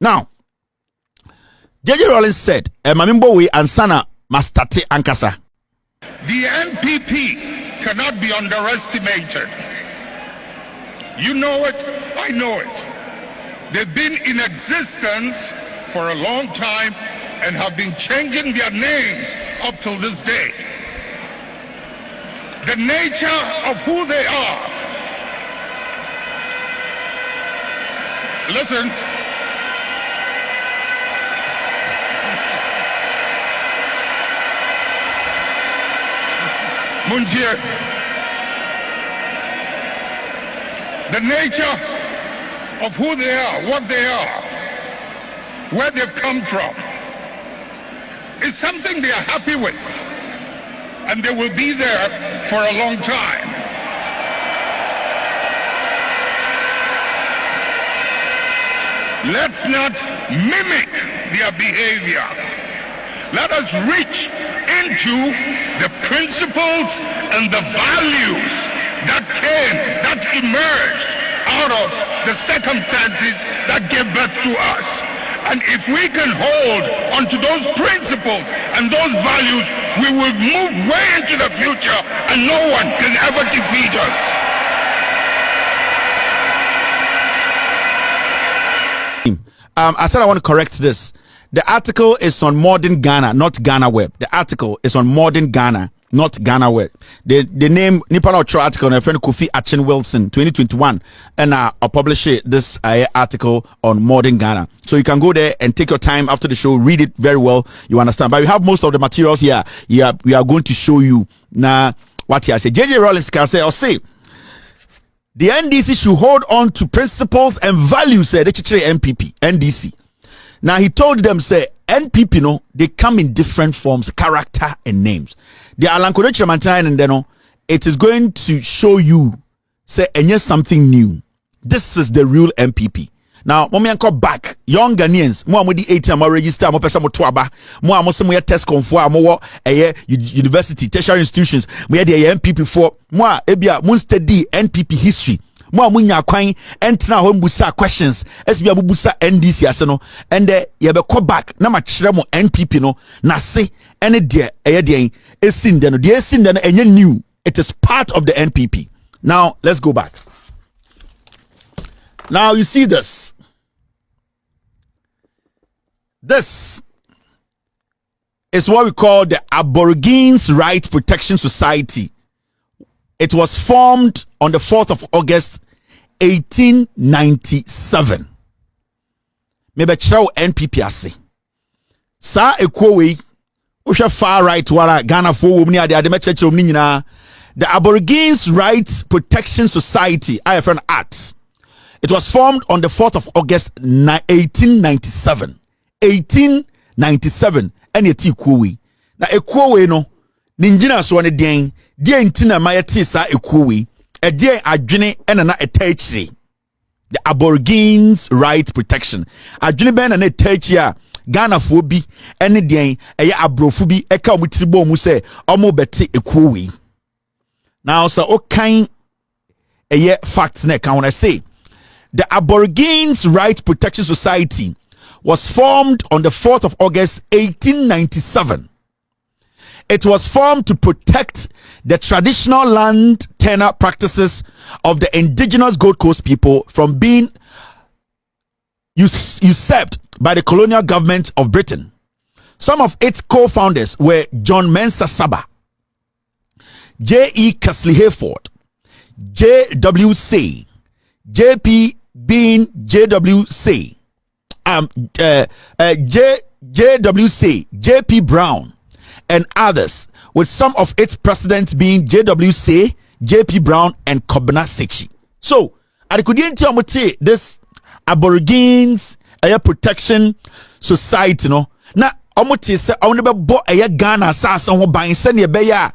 Now, J.J. Rollins said, Mamimbo we ansana mastati ankasa. The NPP cannot be underestimated. You know it, I know it. They've been in existence for a long time and have been changing their names up till this day. The nature of who they are. Listen. Munjir, the nature of who they are, what they are, where they've come from, is something they are happy with, and they will be there for a long time. Let's not mimic their behavior. Let us reach into the principles and the values that emerged out of the circumstances that gave birth to us. And if we can hold onto those principles and those values, we will move way into the future and no one can ever defeat us. I said I want to correct this. The article is on Modern Ghana, not Ghana Web. The article is on Modern Ghana, not Ghana Web. The name Nippon Outro article, my friend Kofi Achin Wilson, 2021, and I'll publish this article on Modern Ghana. So you can go there and take your time after the show, read it very well. You understand? But we have most of the materials here. Yeah, we are going to show you now what he say. J.J. Rollins can say or say. The NDC should hold on to principles and values, the NPP, NDC. Now he told them, say, NPP, no, they come in different forms, character and names. The Alankodo Chairman and then it is going to show you, say, and yes, something new. This is the real NPP. Now, mommy and back, young Ghanaians, more the 18 more register, more person more tuaba, more some test conform, more university, tertiary institutions, we had the NPP for more ebia study NPP history. More munya kwan entra ho mbusa questions esbia bubusa NDC ase no and ye be call back na ma kire mo NPP no na se ene de eye de esin de no de esin de no enye new. It is part of the NPP. Now let's go back. Now you see this. This is what we call the Aborigines Rights Protection Society. It was formed on the 4th of August, 1897. Maybe chow NPP ase. Sa ekwowe, usha far right wala Ghana for womni ade ade mecheche womni nyina. The Aborigines Rights Protection Society, IFN Arts. It was formed on the 4th of August, 1897. 1897. And yeti ekwowe. Na ekwowe no, ninjina so ne den. Die ntina mayete sa ekuwi die adwene na etachire the Aborigines Rights Protection adwene ben na etachire a Ghana fo bi ene den eye abrofo bi eka omutiribo mu se omo bete ekuwi. Now so okan eye facts na can I say the Aborigines Rights Protection Society was formed on the 4th of August 1897. It was formed to protect the traditional land tenure practices of the indigenous Gold Coast people from being usurped by the colonial government of Britain. Some of its co-founders were John Mensah Saba, J.E. Casley Hayford, J.W.C., J.P. Bean J.W.C., J.W.C., J.P. Brown, and others, with some of its presidents being JWC, JP Brown, and Kobna Sechi. So, I couldn't tell me this Aborigines Protection Society, no. Now, omote se onebe bo Ghana sasa ho ban se ne be ya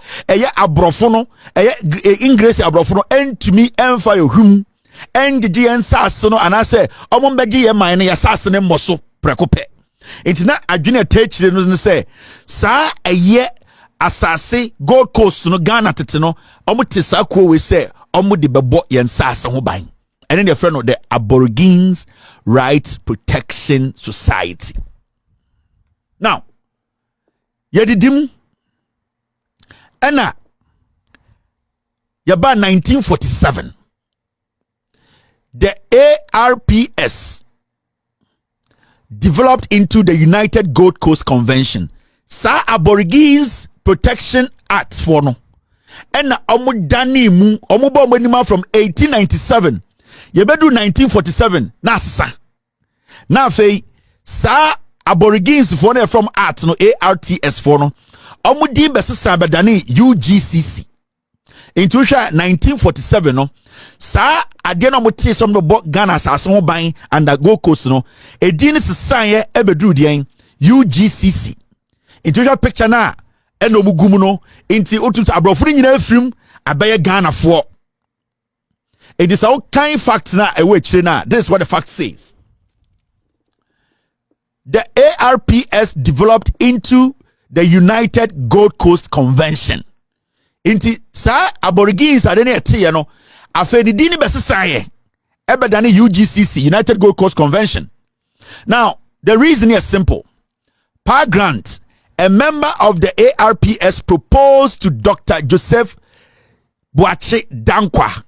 abrofo no English abrofo no entumi emfa yohum engege ensase no anase omombege ye man ne ya sase ne mmoso prekope. It's not a junior teacher no say sa asase Gold Coast no Ghana tete no omo te sa ko we say omo de bebo yen sase ho ban and then the friend of the Aborigines Rights Protection Society. Now, yedidim ena yaba 1947 the ARPS developed into the United Gold Coast Convention. Sa Aborigines Protection Act for no. Ena omu dani mu omu ba omu from 1897 yebedu 1947 na asesa na afei sa Aborigines for no from art no ARTS for no omu di besesa bedani UGCC into 1947 no sa ade no mote som no Ghana asase ho ban and the Gold Coast no edin sesan ye ebedu den UGCC into picture na eno mugum no inti otutu abrofo nyina afrim abaye Ghana for. It is all kind facts na ewe chire na. This is what the fact says. The ARPS developed into the United Gold Coast Convention. Inti sa Aborigines adene ete no afedi dini besesaye ebedane UGCC, United Gold Coast Convention. Now, the reason is simple. Pa Grant, a member of the ARPS, proposed to Dr. Joseph Boache Dankwa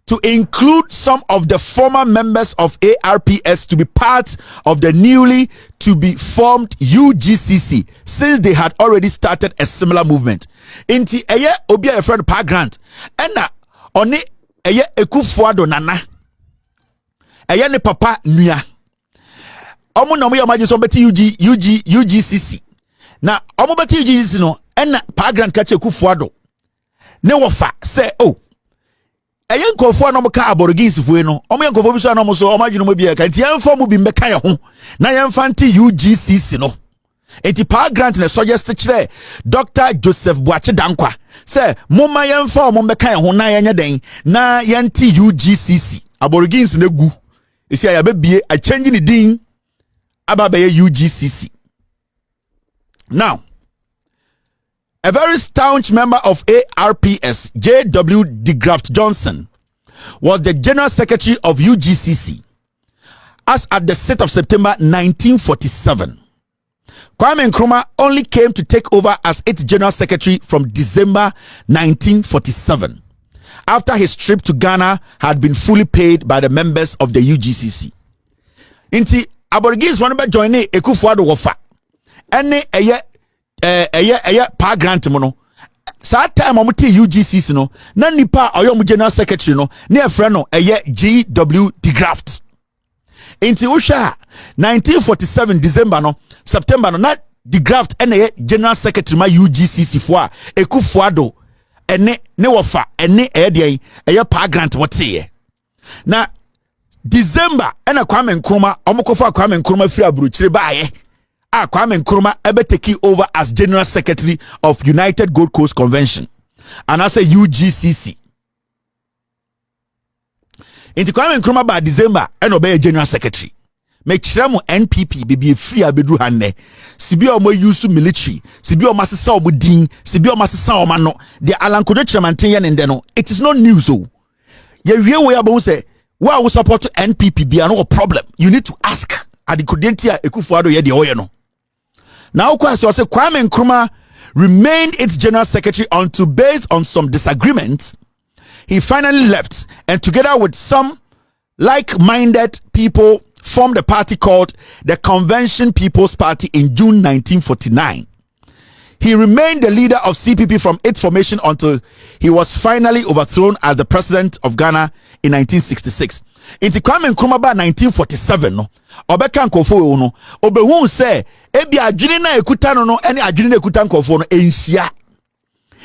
to include some of the former members of ARPS to be part of the newly to be formed UGCC, since they had already started a similar movement. Inti eye obi a friend Pa Grant ena oni eye Ekufuado nana eye ne papa nua omo na omo yamaje so beti UGCC na omo beti UGCC no ena Pa Grant ka che Ekufuado ne wofa say oh eye nkofo na omo ka Aborigines fue no omo ye nkofo bi so na omo so omo adwene mo bia ka nti yemfa mu bi mbeka ye ho na yemfa nti UGCC no enti Pa Grant ne suggest kire Dr. Joseph Boache Dankwa say moma yemfa omo mbeka ye ho na yenye den na yenti UGCC Aborigines ne gu esi ya bebie a change ni din aba be UGCC. Now, a very staunch member of ARPS, J.W. DeGraft Johnson, was the General Secretary of UGCC as at the 6th of September 1947. Kwame Nkrumah only came to take over as its General Secretary from December 1947, after his trip to Ghana had been fully paid by the members of the UGCC. Inti Aborigines wanna join Ekufuado wofa. Ene eye Pa Grant mo no. Sa time omuti UGCC no, na nipa oyo General Secretary no, ne efre no eye G.W. DeGraft. Inti usha 1947 December no, September no, na DeGraft ene General Secretary ma UGCC fo a Ekufuado ene ne wofa ene eye Pa Grant wote. Na December ena Kwame Nkrumah omokofa Kwame Nkrumah firi aburuchire baaye a Kwame Nkrumah ebe take over as General Secretary of United Gold Coast Convention and I say UGCC. Inti Kwame Nkrumah ba December ena obe General Secretary. Me kire mo NPP bibi free abedru hanne. Sibi o mo use military, sibi o masesa o mo din, sibi o masesa o ma no. The Alankodo Chairmanten ye nde no. It is not news o. Ye wie we abon say why we support NPP be no problem. You need to ask at the Kudentia Ekufuado ye de oye no. Now question say Kwame Nkrumah remained its General Secretary until, based on some disagreements, he finally left and together with some like-minded people formed a party called the Convention People's Party in June 1949. He remained the leader of CPP from its formation until he was finally overthrown as the president of Ghana in 1966. Inti Kwame Nkrumah ba 1947 no, obeka nkofo no, obehu se ebi adwene na ekuta no no ene adwene na ekuta nkofo no enhia.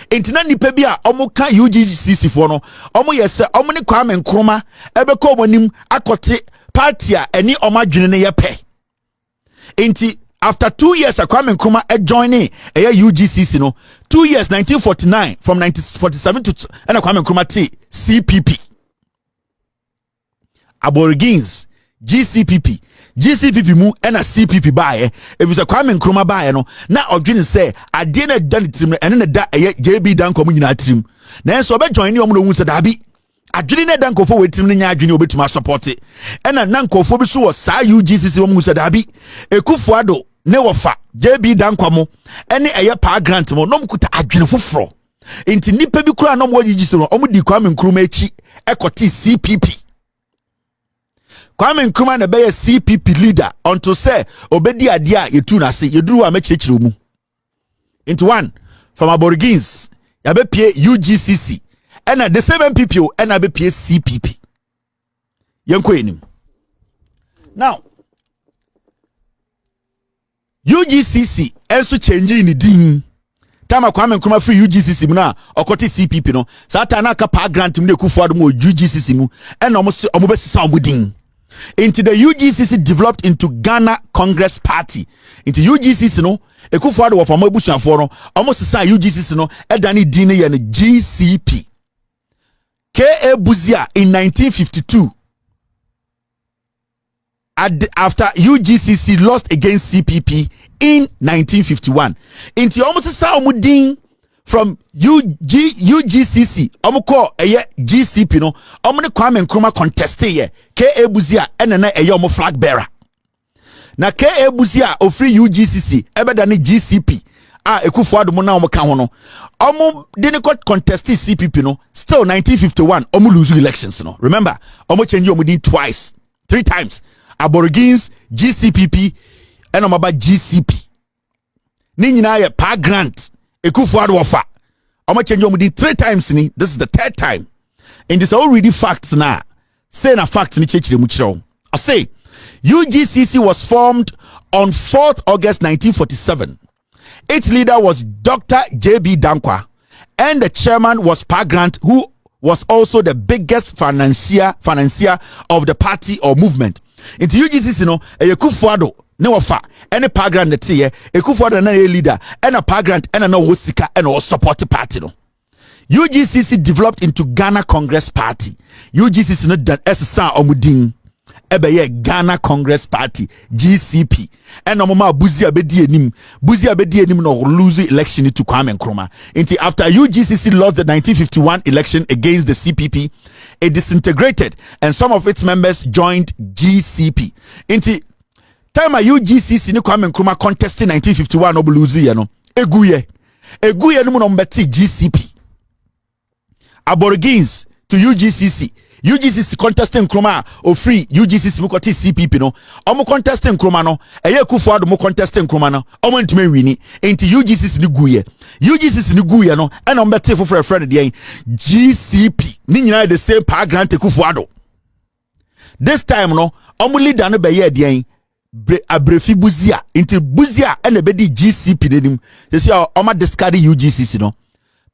Inti na nipa bi a omuka UGCC fo no, omu yese omu ne Kwame Nkrumah ebeka omonim akote party a eni omadwene ne yepe. Inti after 2 years, Kwame Nkrumah joining UGCC no. 2 years, 1949, from 1947 to Kwame Nkrumah T CPP. Aborigines GCPP mu and a CPP buy. If it's a Kwame Nkrumah buy no, now Odwin say I didn't done it and then da JB dan community team. Then so be join you on the dabi. adwene na dan kofo wetim no nya adwene obetuma support e na nan kofo bi so wo saa UGCC wo mu se dabi Ekufuado ne wofa JB Dankwamo ene eye pa grant mo no mkuta adwene foforo enti nipa bi kura no mo UGCC no omo di Kwame Nkrumah echi ekoti CPP Kwame Nkrumah na be CPP leader unto say obedi ade a yetu na se yeduru a mechirechire mu into one from Aborigines ya be pie UGCC and the same MPP and I be pie CPP yenko enim now UGCC enso change ni din tama Kwame Nkrumah free UGCC mu na okoti CPP no sata na aka pa grant mu de Kufuado mu UGCC mu and omo be sisa omo din into the UGCC developed into Ghana Congress Party into UGCC no Ekufuado wo famo ebusuafo no omo sisa UGCC no edani din ye no GCP K.A. Buzia in 1952 after UGCC lost against CPP in 1951 into almost a din from UGCC call GCP no ne Kwame Nkrumah contested ye K.A. Buzia na omo flag bearer na K.A. Buzia ofri UGCC ebeda ne GCP Ekufuado mo na omo ka ho no omo didn't contest CPP no still 1951 omo lose elections no remember omo change omo din twice 3 times Aborigines GCPP and omo ba GCP ni nyina ye pa grant Ekufuado offer omo change omo din 3 times ni this is the 3rd time and this all really facts na say na facts ni chechire mu kire I say UGCC was formed on 4th August 1947. Its leader was Dr. J.B. Dankwah, and the chairman was Pa Grant, who was also the biggest financier of the party or movement. Into UGCC, no, Ekufuado, ne wafa, any Pa Grant the tea, Ekufuado na leader, and a Pa Grant, and a no Wosika, and a support party. No. UGCC developed into Ghana Congress Party. UGCC no done SSA omudin. Ebeye Ghana Congress Party GCP and mama Buzia bedi enim no lose election to Kwame Nkrumah until after UGCC lost the 1951 election against the CPP it disintegrated and some of its members joined GCP until time UGCC ni Kwame Nkrumah contesting 1951 no lose ye no eguye no no mbeti GCP Aborigines to UGCC contesting Nkrumah or free UGCC mukoti CPP no omo contesting Nkrumah no Kufuado mo contesting Nkrumah no omo ntime wini enti UGCC ni guye no and on bete for friend de GCP ni nyina the same Pa Grant Kufuado this time no omo leader no be ye de abrefi Buzia enti Buzia and be di GCP denim they say omo discard UGCC no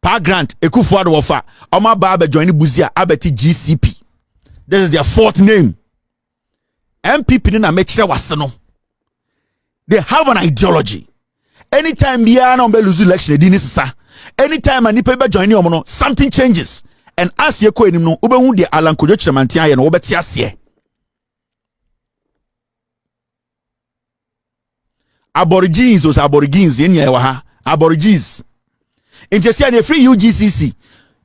Pa Grant Kufuado offer Oma Baba join Buzia abeti GCP. This is their 4th name. MPP na mechire waseno. They have an ideology. Anytime biya na ombe lose election edi ni sisa. Anytime anipa be join omo no something changes. And as ye ko enim no obehu de alankojo chiremantia ye no obeti ase. Aborigines os Aborigines yen ye wa ha. Aborigines Inti na free UGCC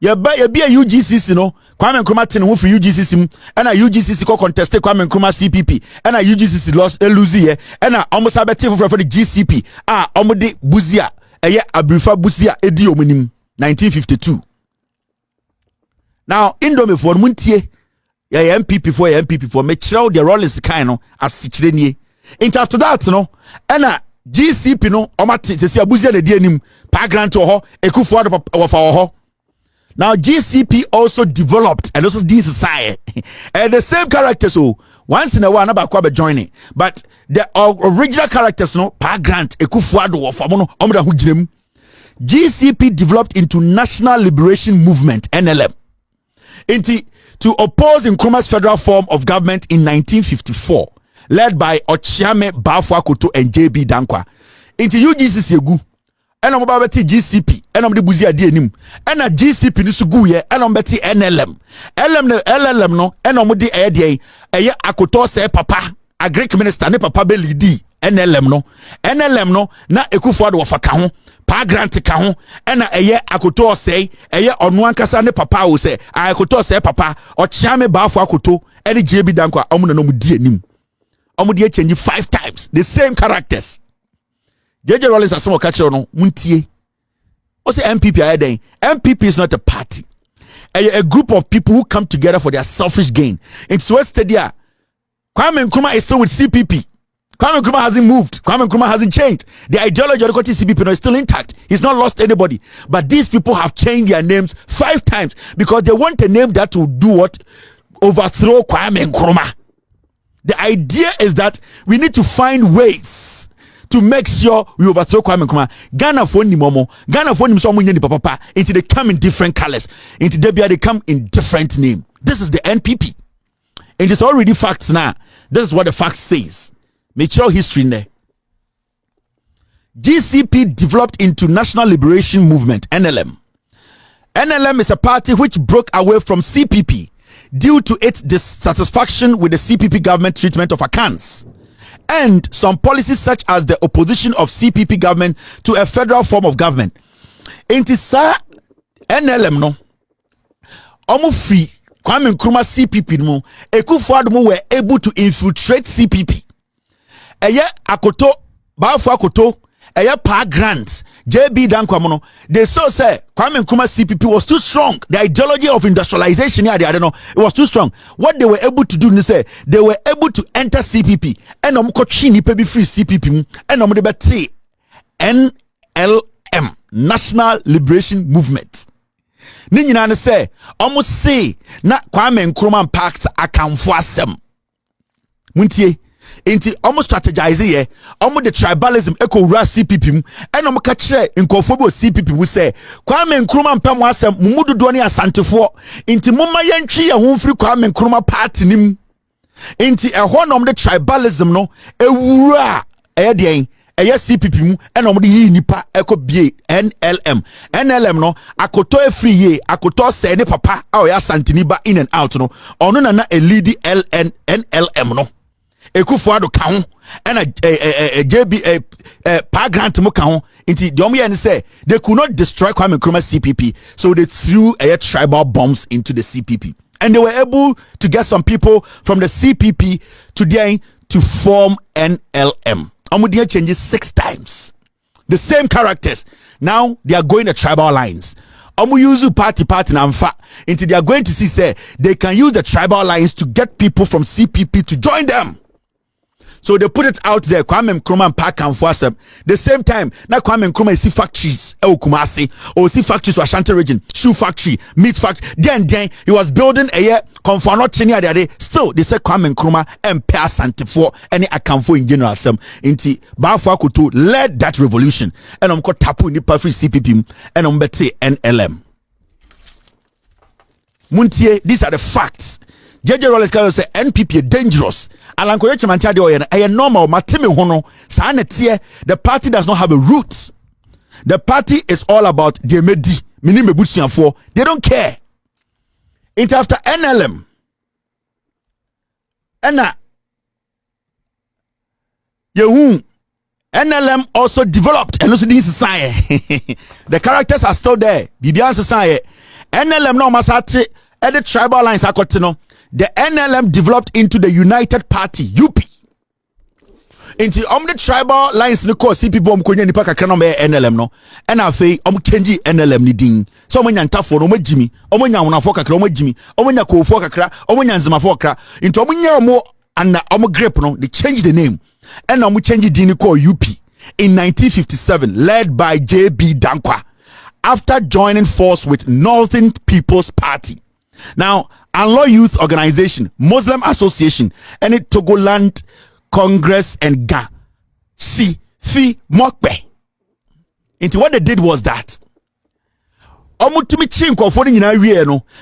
ye be a UGCC no Kwame Nkrumah tin wo free UGCC mu na UGCC ko contest Kwame Nkrumah CPP na UGCC lost lose ye na almost abeti for the GCP omo de Buzia eye abrifa Buzia edi omunim 1952 now indome for muntie ye MPP for me chiraw the Rollins kind no asichire nie into after that no na GCP no omati sesi Buzia le di anim Pa Grant ho Ekufuado wafa ho now GCP also developed and also this society and the same characters so once in a while na be joining but the original characters no Pa Grant Ekufuado wafa no omda hu girem GCP developed into National Liberation Movement NLM to oppose Nkrumah's federal form of government in 1954 led by Ochiame Bafo Akoto and JB Dankwah into UGCC egu ena mo ba beti GCP ena mo de Buzia di anim ena GCP ni so gu ye ena mo beti NLM LLM no ena mo de eye Akoto se papa agric minister ne papa be lead NLM no na Ekufuado wafa ka ho pa grant ka ho na eye akoto osei eye onu ankasa ne papa wo se akoto osei papa o chia me baafo akoto ene JB Dankwa omo na no mu di anim omo de change 5 times the same characters. JJ Rollins asemo ka kire no muntie o say MPP ayeden. MPP is not a party, a group of people who come together for their selfish gain. It's West Stadia. Kwame Nkrumah is still with CPP. Kwame Nkrumah hasn't moved. Kwame Nkrumah hasn't changed. The ideology of the CPP is still intact. He's not lost anybody. But these people have changed their names 5 times because they want a name that will do what? Overthrow Kwame Nkrumah. The idea is that we need to find ways to make sure we overthrow Kwame Nkrumah. Ghana for ni momo. Ghana for ni so ni papa. Into they come in different colors. Into they come in different name. This is the NPP. And it's already facts now. This is what the fact says. Mature history in there. GCP developed into National Liberation Movement, NLM. NLM is a party which broke away from CPP due to its dissatisfaction with the CPP government treatment of Akans and some policies such as the opposition of CPP government to a federal form of government. Inti sa NLM no omo free Kwame Nkrumah CPP no Ekufuado mo were able to infiltrate CPP. Eye akoto baafo akoto eye pa grant JB Dankwa no they saw say Kwame Nkrumah CPP was too strong. The ideology of industrialization here, I don't know, it was too strong. What they were able to do is say they were able to enter CPP and omkochi nipa bi free CPP and omde NLM, National Liberation Movement. Ni nyina ne say almost say na Kwame Nkrumah packs akamfo asem muntie enti almost strategize here almost the tribalism echo ra CPP mu and omo ka kire nkofo bo CPP mu say Kwame Nkrumah mpam asem mumudodo ne asantefo enti mumma yentwi ye ho mfiri Kwame Nkrumah party nim enti ehɔ nom the tribalism no ewura den eye CPP mu and omde yi nipa eko bie NLM no akoto free ye akoto se ne papa a ya santini ba in and out no ono na a lead NLM no Ekufuado ka ho and a JB pa grant mo ka ho inti the omo ye say they could not destroy Kwame Nkrumah CPP, so they threw tribal bombs into the CPP and they were able to get some people from the CPP to form NLM. Omudia changes 6 times. The same characters. Now they are going the tribal lines. Omu use party namfa until they are going to see say they can use the tribal lines to get people from CPP to join them. So they put it out there. Kwame Nkrumah Park and Fuasem. The same time, now Kwame Nkrumah is see factories, Kumasi, or see factories to Ashanti region, shoe factory, meat factory. Then he was building a year. Still, they said Kwame Nkrumah and Per Santifo any Akamfo in general. Some inti Bafo Akutu led that revolution. And I'm called Tapu Nipa Free CPP and I'm bete NLM. Muntie, these are the facts. JJ Rollins can say NPP dangerous. Alankoye Chimantia de oye a normal mateme hono sa na tie. The party does not have a root. The party is all about the medi minim ebusuafo. They don't care. It's after NLM. Ena Yehu NLM also developed and also this society. The characters are still there. Bibian society. NLM no masate at the tribal lines akotino. The NLM developed into the United Party, UP. Into the tribal lines, no cause CPP omkonya nipa kakra no NLM no. And afei change NLM ni din. So omonya ntafo no omajimi, omonya wonafo kakra omajimi, omonya kofo kakra, omonya nzemafo kakra. Into omonya omo and omo grip no, they change the name. And omo change din called UP in 1957, led by JB Dankwa, after joining force with Northern People's Party. Now, Anlo Youth Organization, Muslim Association, and it Togoland Congress and Ga Si Fi Mokbe. Into what they did was that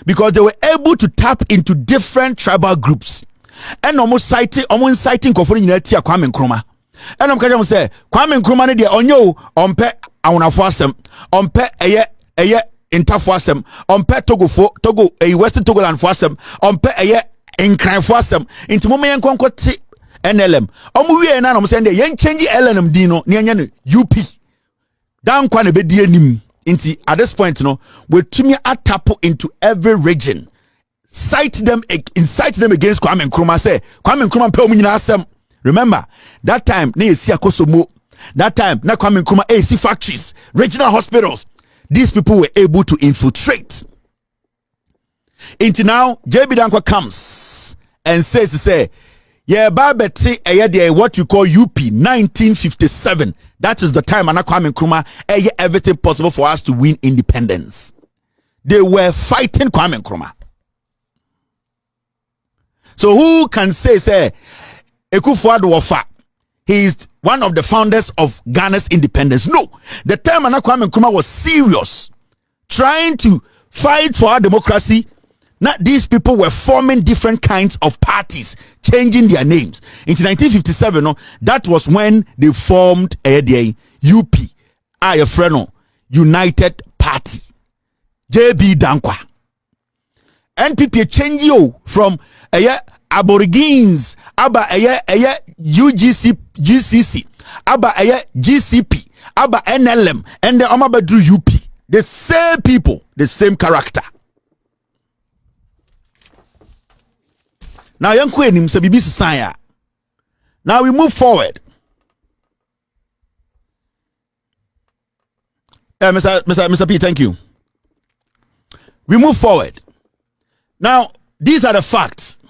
because they were able to tap into different tribal groups and almost citing Kwame Nkrumah. And I'm going to say Kwame Nkrumah ne de onyo ompe awonafo asem ompe eye intafo asem ompe Togo Western Togoland fo asem ompe eye nkran fo asem inti mo yen konko ti NLM. Omu wie na no say yen change LNM din no ne anya no UP. Dankwa na be die nim. Inti at this point no we tumi atapo into every region. Incite them against Kwame Nkrumah. Say Kwame Nkrumah pe omu nyina asem. Remember that time na yesi akosomo. That time na Kwame Nkrumah AC factories, regional hospitals. These people were able to infiltrate. Until now, JB Dankwa comes and says, yeah, Babeti, what you call UP 1957. That is the time Kwame Nkrumah everything possible for us to win independence. They were fighting Kwame Nkrumah. So who can say Ekufuado Wafa? He is one of the founders of Ghana's independence. No, the time Kwame Nkrumah was serious, trying to fight for our democracy. Now these people were forming different kinds of parties, changing their names. In 1957, that was when they formed the UP, United Party. JB Dankwa. NPP change you from Aborigines, Aba UGC, GCC, Aba GCP, Aba NLM, and the Omabadru UP. The same people, the same character. Now, young Queen, now we move forward. Mr. P, thank you. We move forward. Now, these are the facts.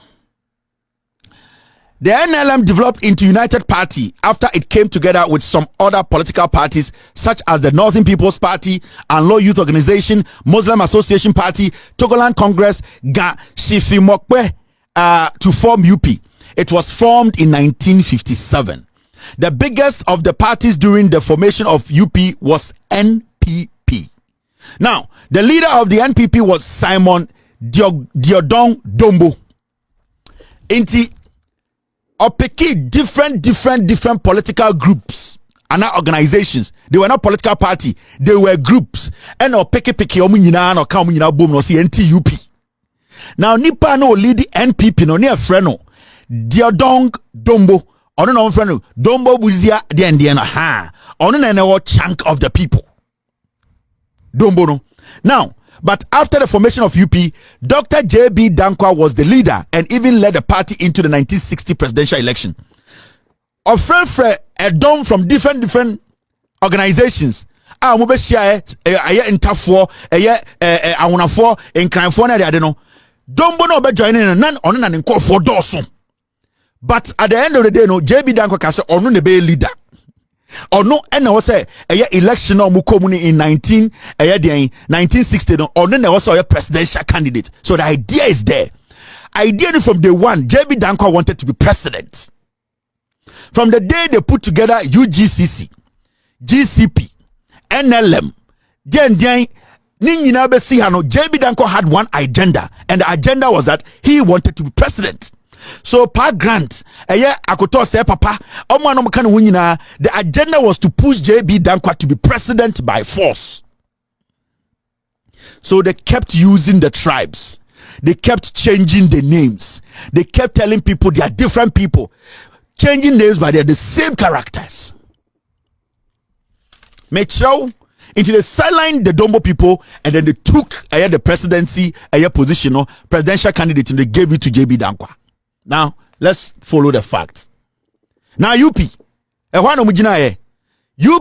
The NLM developed into United Party after it came together with some other political parties such as the Northern People's Party, Anlo Youth Organization, Muslim Association Party, Togoland Congress, Ga Shifi Mokwe, to form UP. It was formed in 1957. The biggest of the parties during the formation of UP was NPP. Now, the leader of the NPP was Simon Diodong Dombo. Inti opeki different political groups and not organizations. They were not political party, they were groups. And opeki omu nyina no ka omu nyina bom no si NTUP. Now nipa no lead the NPP no near friend no Diodong Dombo. Ono no friend no Dombo buzia de no ha. Ono na no chunk of the people. Dombo no. Now, but after the formation of UP, Dr. J.B. Dankwa was the leader and even led the party into the 1960 presidential election. Ofrefre Edom from different organizations. Mube share intafo awunafo enkranfo na de no. Dombo no be joining nan ono na nkofo doso. But at the end of the day no, J.B. Dankwa ka say ono ne be leader. Or no, and I say a election or mukomuni in 1960 or then there was a presidential candidate. So the idea is there. Idea from day one, JB Dankwa wanted to be president. From the day they put together UGCC, GCP, NLM, JB Dankwa had one agenda, and the agenda was that he wanted to be president. So Pa Grant, akoto say papa, the agenda was to push JB Dankwa to be president by force. So they kept using the tribes. They kept changing the names. They kept telling people they are different people. Changing names, but they're the same characters. Make sure into the sideline the Dombo people, and then they took the presidency, position, presidential candidate, and they gave it to JB Dankwa. Now, let's follow the facts. Now, UP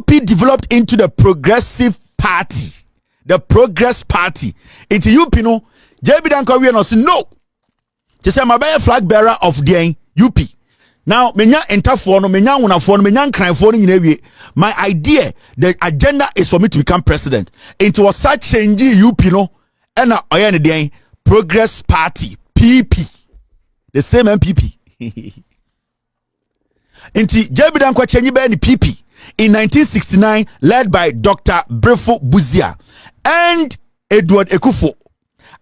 developed into the Progressive Party. The Progress Party. Into UP, no, JB Dankwa no say no. Just say, I'm a flag bearer of the UP. Now, menya entafo no, menya unafo no, menya nkranfo no. My idea, the agenda is for me to become president. Into a such change UP, no, and the Progress Party, PP. The same MPP. Inti JB Dankwa change be ni PP in 1969, led by Dr. Brefo Buzia and Edward Ekufo.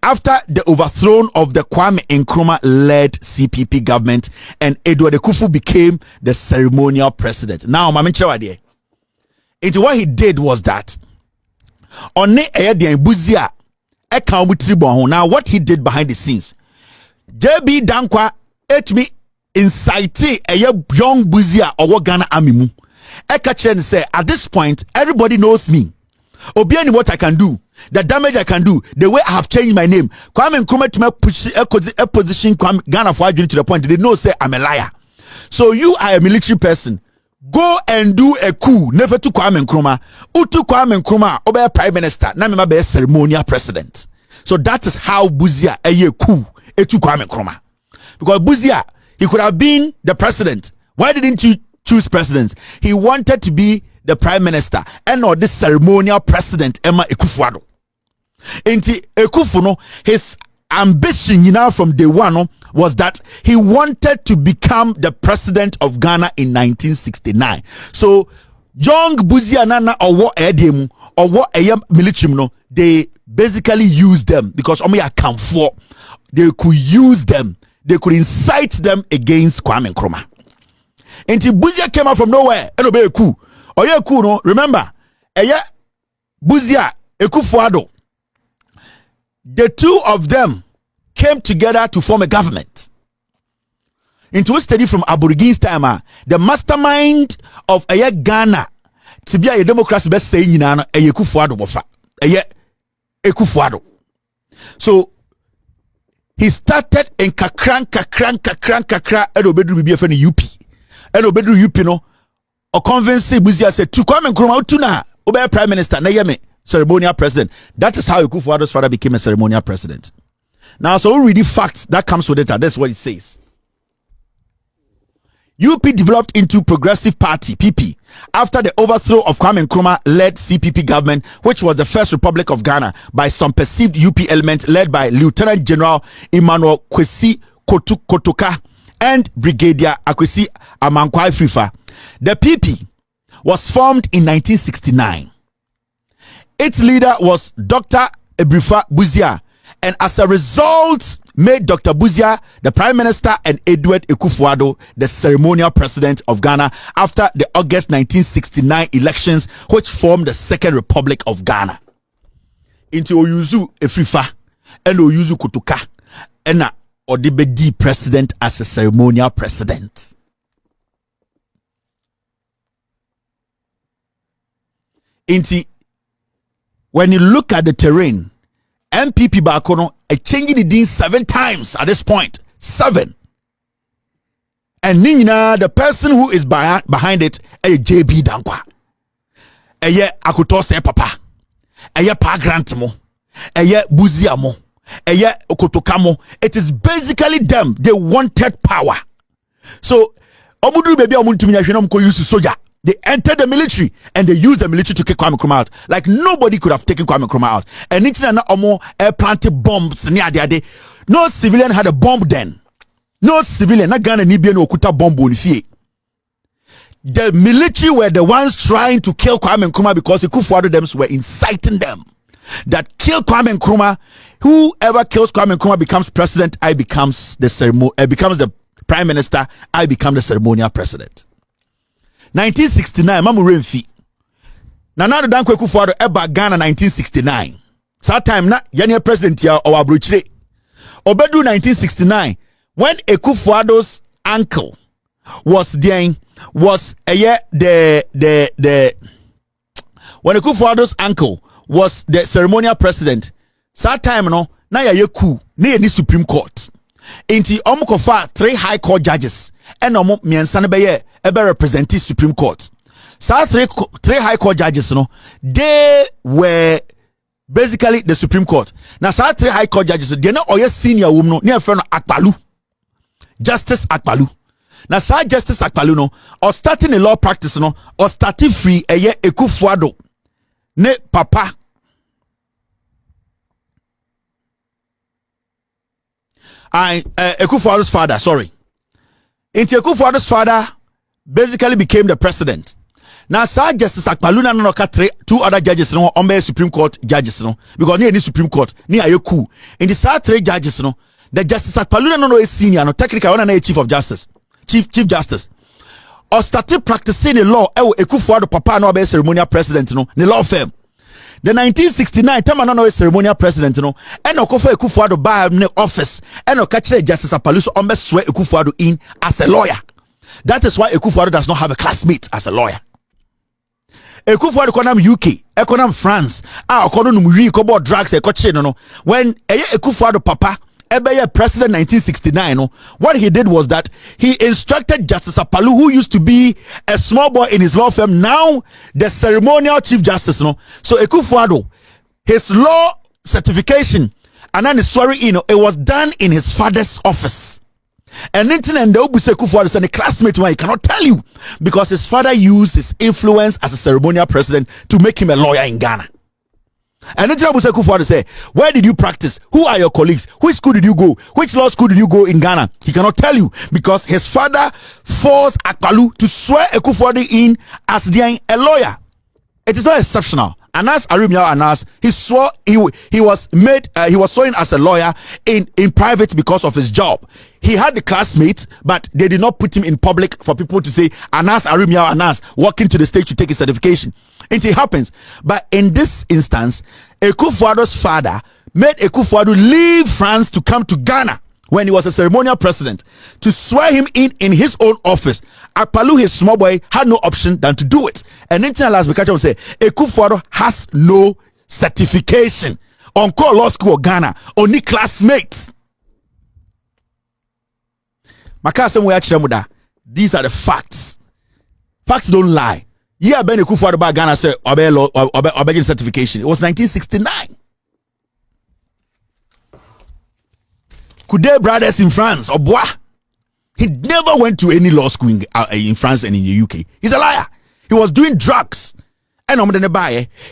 After the overthrow of the Kwame Nkrumah-led CPP government, and Edward Ekufo became the ceremonial president. Now, Mami Chawade, into what he did was that on Buzia, now what he did behind the scenes. JB Dankwa ate me incite a young Buzia or Ghana army mu. Eka say at this point everybody knows me. Obiani what I can do, the damage I can do, the way I have changed my name. Kwame Nkrumah to me push a position Ghana for to the point they know say I'm a liar. So you are a military person. Go and do a coup. Never to Kwame Nkrumah. Utu Kwame Nkrumah obe prime minister. Na me be ceremonial president. So that is how Buzia a ye coup etu Kwame Nkrumah. Because Buzia, he could have been the president. Why didn't you choose president? He wanted to be the prime minister and not this ceremonial president Emma Ekufuado. Inti Ekufuno, his ambition from day one was that he wanted to become the president of Ghana in 1969. So young Buzia Nana or what Edem or what military no, they basically used them because come for they could use them, they could incite them against Kwame Nkrumah. Until Buzia came out from nowhere and obey a coup. Or yeah, coup no, remember, Buzia, Ekufuado, the two of them came together to form a government. Into a study from Aborigines time, the mastermind of Ghana to be a democracy best saying in Ekufuado bofa. Ekufuado. So he started in kakran and obedru be a friend UP. And obedru UP no or convince Buzia said to come and Nkrumah tuna obey prime minister na yeme ceremonial president. That is how Ekufuado's father became a ceremonial president. Now, so we read the facts that comes with it. That's what it says. UP developed into Progressive Party (PP) after the overthrow of Kwame Nkrumah-led CPP government, which was the first Republic of Ghana, by some perceived UP element led by Lieutenant General Emmanuel Kwesi Kotoka and Brigadier Akwesi Amankwai Frifa. The PP was formed in 1969. Its leader was Dr. Ebrifa Buzia, and as a result made Dr. Buzia the prime minister and Edward Ekufuado the ceremonial president of Ghana after the August 1969 elections, which formed the Second Republic of Ghana. Into Oyuzu Efrifa and Oyuzu Kutuka and Odibedi president as a ceremonial president. Into when you look at the terrain, MPP Bakono changing the dean 7 times at this point. 7. And Nina, the person who is behind it, a JB Dankwa. Eye Akutose Papa. Eye Pa Grant mo. Eye Buzia mo. Eye Okotokamo. It is basically them. They wanted power. So, Omudu baby omuntu minyahwe ko use soldier. They entered the military and they used the military to kick Kwame Nkrumah out. Like nobody could have taken Kwame Nkrumah out. And it's na omo planted bombs near the. No civilian had a bomb then. No civilian. Na Ghana ni bien okuta bomb on fie. The military were the ones trying to kill Kwame Nkrumah because the Ekufuado them were inciting them. That kill Kwame Nkrumah. Whoever kills Kwame Nkrumah becomes president. I becomes the becomes the prime minister. I become the ceremonial president. 1969 mamu remfi Nana Dankwa Ekufuado eba Ghana 1969. That time na yene president ya or abrochire obedu 1969 when Ekufuado's uncle was there was the when Ekufuado's uncle was the ceremonial president. That time no na ya coup na ye Supreme Court inti omukofa 3 high court judges and omo miensa ne beye ebe represent Supreme Court. So three high court judges no they were basically the Supreme Court. Now so 3 high court judges they no oye senior woman no near friend Akpalu, Justice Akpalu. Now so Justice Akpalu no or starting a law practice no or starting free eye Ekufuado ne papa Ekufuado's father, sorry. Into Ekufuado's father basically became the president. Now, Sir Justice Akpaluna no ka 2 other judges no on Supreme Court judges no because near any Supreme Court near a coup. In the Sir 3 judges no the Justice Akpaluna no is senior no technically one and chief of justice, chief justice. Or started practicing the law. Ekufuado papa no be ceremonial president no the law firm. the 1969 time no ceremonial president no and Okofa Ekufuado by ne office and Okachire Justice Apalu so swear Ekufuado in as a lawyer. That is why Ekufuado does not have a classmate as a lawyer. Ekufuado konam UK, ekonam France, okono numri ko about drugs ekoche no. When Ekufuado papa Ebeye president 1969 no, what he did was that he instructed Justice Apalu, who used to be a small boy in his law firm, now the ceremonial chief justice no. So Ekufuado, his law certification and then his swearing in, it was done in his father's office. And then the Obuse Ekufuado is a classmate where he cannot tell you because his father used his influence as a ceremonial president to make him a lawyer in Ghana. And then Obuse Ekufuado say, where did you practice? Who are your colleagues? Which school did you go? Which law school did you go in Ghana? He cannot tell you because his father forced Akpalu to swear Ekufuado in as a lawyer. It is not exceptional. Anas Arimia Anas, he swore he was sworn as a lawyer in private because of his job. He had the classmates, but they did not put him in public for people to say Anas Arimia Anas walking to the stage to take his certification. It happens. But in this instance, Ekufuado's father made Ekufuado leave France to come to Ghana when he was a ceremonial president to swear him in his own office. Akpalu, his small boy, had no option than to do it. And internal last week, I would say Ekufuado has no certification on core law school of Ghana, only classmates. These are the facts. Facts don't lie. Yeah, Ben Ekufuado by Ghana said obey certification. It was 1969. Coudet brothers in France or Bois. He never went to any law school in France and in the UK. He's a liar. He was doing drugs. And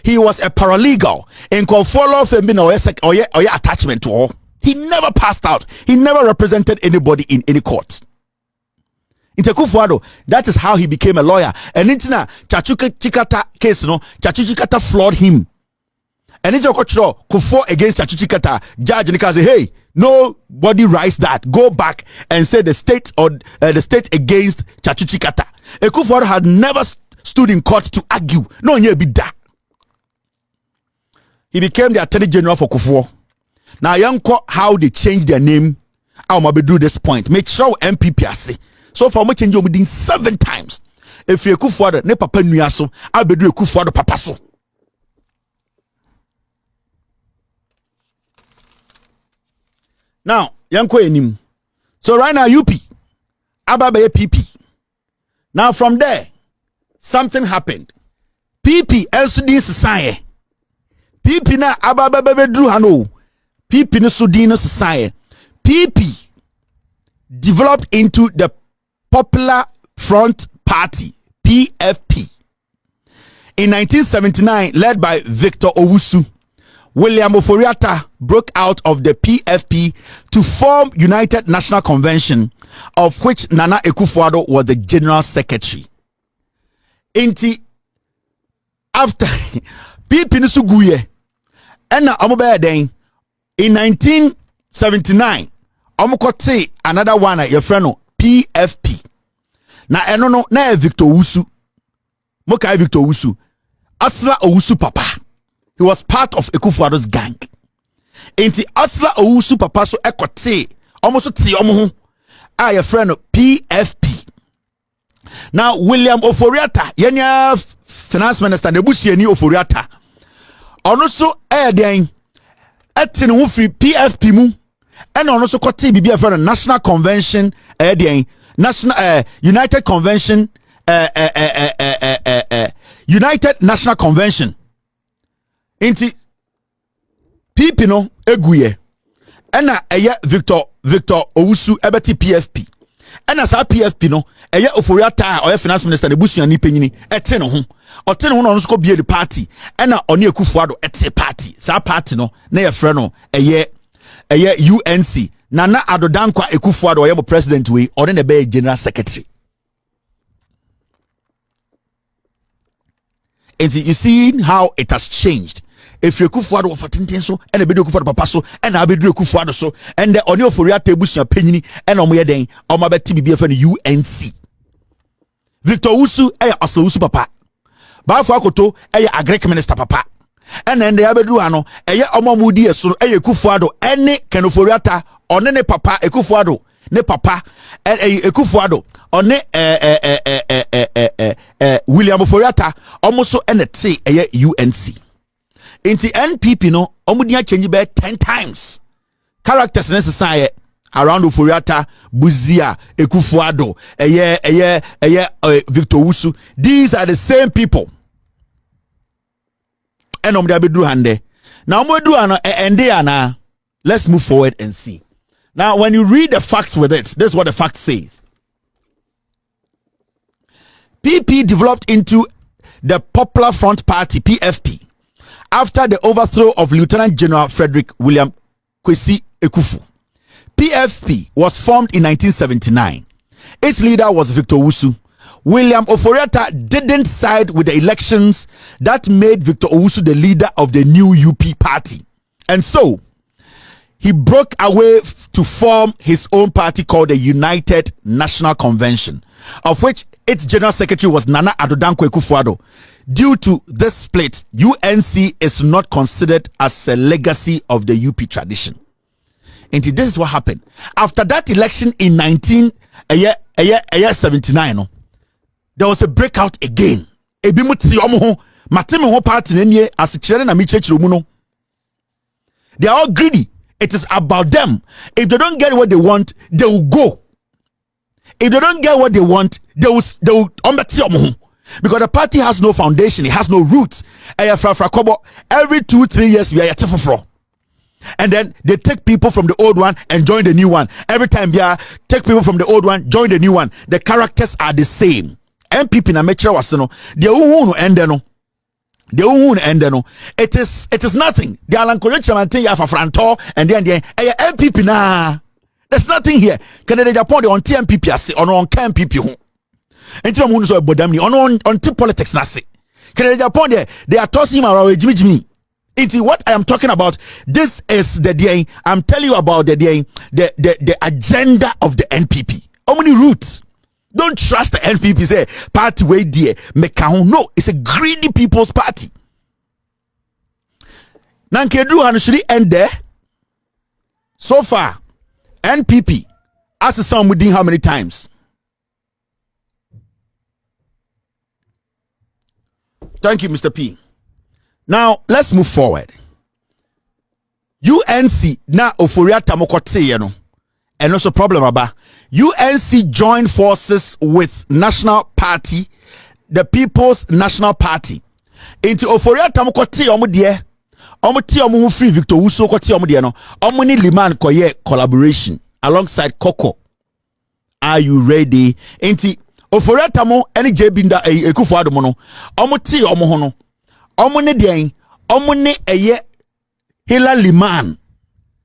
he was a paralegal and called for law firm or attachment to all. He never passed out. He never represented anybody in any court. In Ekufuado, that is how he became a lawyer. And in Chachuka Chikata case, Chachuka Chikata flawed him. And in Jokocho, Kufo against Chachuka Chikata, judge and say, hey, nobody writes that. Go back and say the state or the state against Chachuka Chikata. Ekufuado had never stood in court to argue. No, be that. He became the Attorney General for Kufuor. Now, young how they changed their name. I'll maybe do this point. Make sure MPPC. So for me change your within 7 times. If you Ekufuado, ne papa nuaso, I'll be do Ekufuado papaso. Now, young enim. So right now, UP, Ababe PP. Now from there, something happened. PP elsudin society. PP na Ababe drew hano. PP na sudin society. PP developed into the Popular Front Party, PFP. In 1979, led by Victor Owusu, William Oforiatta broke out of the PFP to form United National Convention, of which Nana Ekufuado was the General Secretary. After PP Nusuguye, and in 1979, Omukote another one your friend PFP. Na eno na Victor Owusu. Moka Victor Owusu. Asla Owusu papa. He was part of Ekufuado's gang. Enti Asla Owusu papa so ekote almost ti omo ho your friend PFP. Now William Oforiatta, yenya finance minister Nebusiani Oforiatta. Ono so den etin ho free PFP mu. And also kote bibi for the National Convention National United Convention United National Convention inti pipino eguye ena Victor Owusu ebeti PFP ena sa PFP no Oforiatta or finance minister Nebusiani penyini ete no ho ote no no so ko bie the party ena oni Ekufuado ete party sa party no na ye frɛ no UNC Nana Adodankwa Ekufuado oyemo president we or the be general secretary. And you see how it has changed. If you Ekufuado of attention so and a bit Ekufuado papa so and I be do Ekufuado so and the only Oforiatta ebusia penny and omo den omo be TBB for the UNC. Victor Owusu Asla Owusu papa. Ba for akoto agric minister papa. and then the abedu ano eye omamudi eso eye Kufuado ene Kenoforiata one ne papa Ekufuado ne papa Ekufuado one William Oforiata almost NT UNC. Inti NPP no omudia change by 10 times. Characters necessary around Oforiata, Buzia, Ekufuado, Victor Usu. These are the same people. And bedru hande. Now let's move forward and see. Now, when you read the facts with it, this is what the fact says. PP developed into the Popular Front Party, PFP, after the overthrow of Lieutenant General Frederick William Kwesi Ekufu. PFP was formed in 1979. Its leader was Victor Owusu. William Oforiata didn't side with the elections that made Victor Owusu the leader of the new UP party. And so, he broke away to form his own party called the United National Convention, of which its general secretary was Nana Addo Dankwa Akufo-Addo. Due to this split, UNC is not considered as a legacy of the UP tradition. And this is what happened. After that election in 1979, no, there was a breakout again. They are all greedy. It is about them. If they don't get what they want, they will go. If they don't get what they want, they will because the party has no foundation, it has no roots. Every 2-3 years we are at. And then they take people from the old one and join the new one. Every time they take people from the old one, join the new one. The characters are the same. MPP na metra waseno. They won't end no. They won't end no. It is nothing. The Alan Koyechi Mantin ya Franto and then MPP na. There's nothing here. Canada Japan on TMPP ase on MPP ho. Enti mo so bodam ni on politics na se. Canada Japan they are tossing him around Jimmy. It's what I am talking about. This is the day I'm telling you about the agenda of the NPP. How many roots? Don't trust the NPP. Say party way dear. No, it's a greedy people's party. Nankedu actually end there. So far, NPP asked some within how many times? Thank you, Mr. P. Now let's move forward. UNC na Oforiata mokote no. And also problem about UNC joined forces with National Party, the People's National Party. Into Oforiata mokote omudie. Omuti omu free Victor Owusu kote omudie no. Omuni Liman koye collaboration alongside Coco. Are you ready? Into Oforiata mo any Jebinda Akufo-Addo mo no. Omuti omu ho no. Omune dieng, omune eye Hila Liman